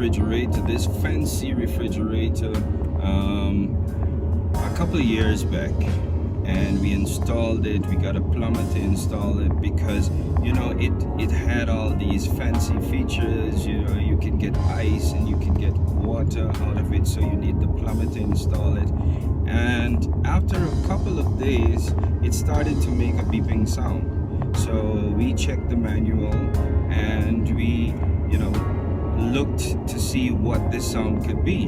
refrigerator, this fancy refrigerator, a couple of years back, and we installed it. We got a plumber to install it because it had all these fancy features. You can get ice and you can get water out of it, so you need the plumber to install it. And after a couple of days, it started to make a beeping sound. So we checked the manual and we looked to see what this sound could be,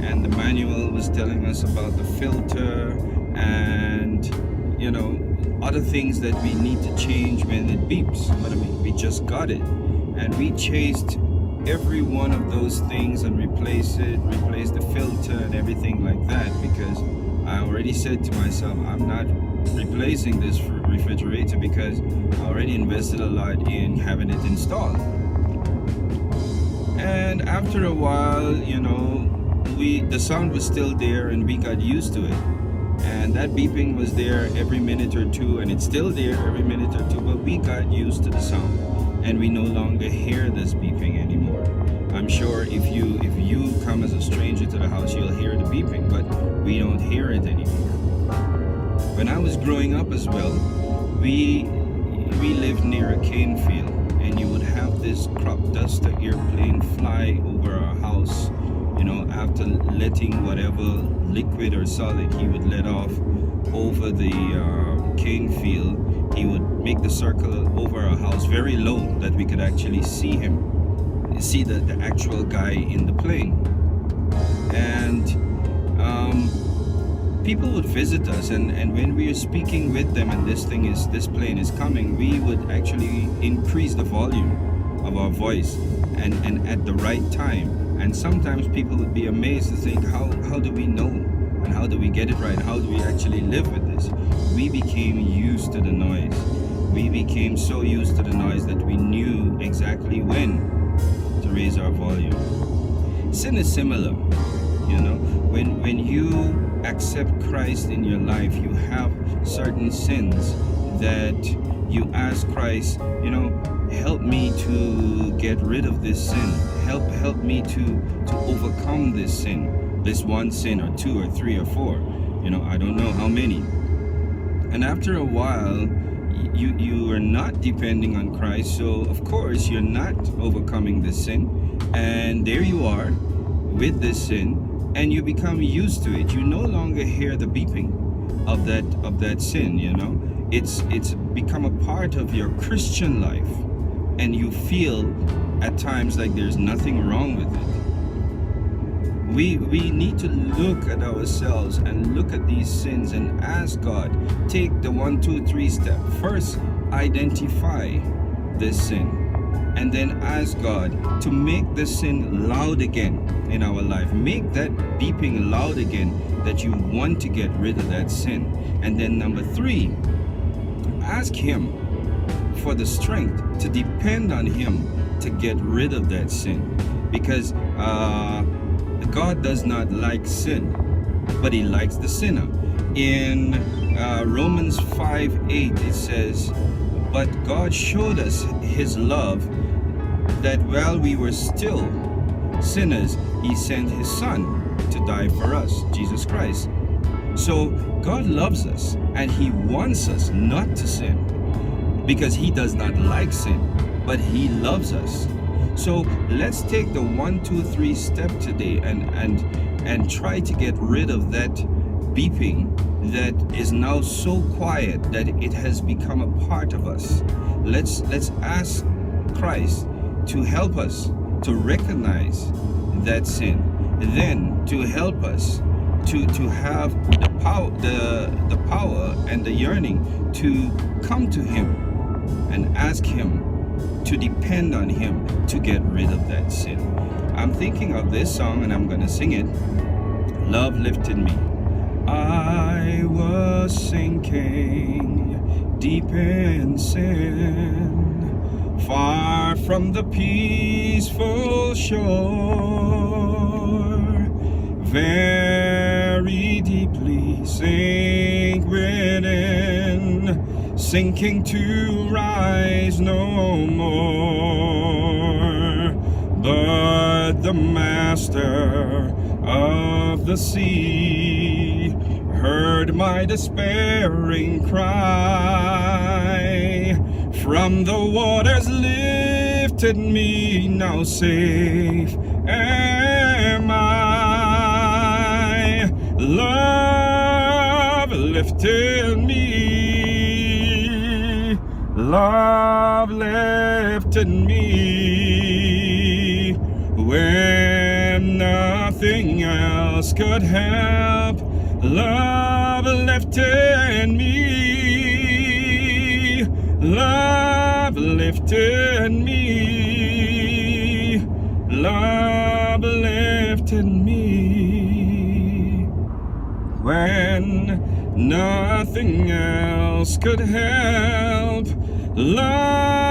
and the manual was telling us about the filter and other things that we need to change when it beeps. But we just got it, and we chased every one of those things and replaced the filter and everything like that, because I already said to myself, I'm not replacing this refrigerator because I already invested a lot in having it installed. And after a while, the sound was still there and we got used to it. And that beeping was there every minute or two, and it's still there every minute or two, but we got used to the sound and we no longer hear this beeping anymore. I'm sure if you come as a stranger to the house, you'll hear the beeping, but we don't hear it anymore. When I was growing up as well, we lived near a cane field, and you would have this crop duster airplane fly over our house, after letting whatever liquid or solid he would let off over the cane field. He would make the circle over our house very low that we could actually see the actual guy in the plane. And people would visit us, and when we are speaking with them and this plane is coming, we would actually increase the volume of our voice and at the right time. And sometimes people would be amazed to think, how do we know, and how do we get it right? How do we actually live with this? We became used to the noise. We became so used to the noise that we knew exactly when to raise our volume. Sin is similar. When you accept Christ in your life, you have certain sins that you ask Christ, help me to get rid of this sin. Help me to overcome this sin, this one sin or two or three or four. I don't know how many. And after a while, you are not depending on Christ, so of course you're not overcoming this sin, and there you are with this sin, and you become used to it. You no longer hear the beeping of that sin. It's become a part of your Christian life, and you feel at times like there's nothing wrong with it. We need to look at ourselves and look at these sins and ask God, take the 1, 2, 3 step. First, identify this sin, and then ask God to make the sin loud again in our life. Make that beeping loud again, that you want to get rid of that sin. And then number 3, ask Him for the strength to depend on Him to get rid of that sin, because God does not like sin, but He likes the sinner. In Romans 5:8 it says, but God showed us His love, that while we were still sinners, He sent His Son to die for us, Jesus Christ. So God loves us, and He wants us not to sin, because He does not like sin, but He loves us. So let's take the 1, 2, 3 step today and try to get rid of that beeping that is now so quiet that it has become a part of us. Let's ask Christ to help us to recognize that sin, then to help us to have the power and the yearning to come to Him and ask Him to depend on Him to get rid of that sin. I'm thinking of this song and I'm gonna sing it. Love lifted me. I was sinking deep in sin, far from the peaceful shore, very deeply sink within, sinking to rise no more. But but the master of the sea heard my despairing cry. From the waters lifted me, now safe am I. Love lifted me, love lifted me, when nothing else could help. Love lifted me, love lifted me, love lifted me, when nothing else could help. Love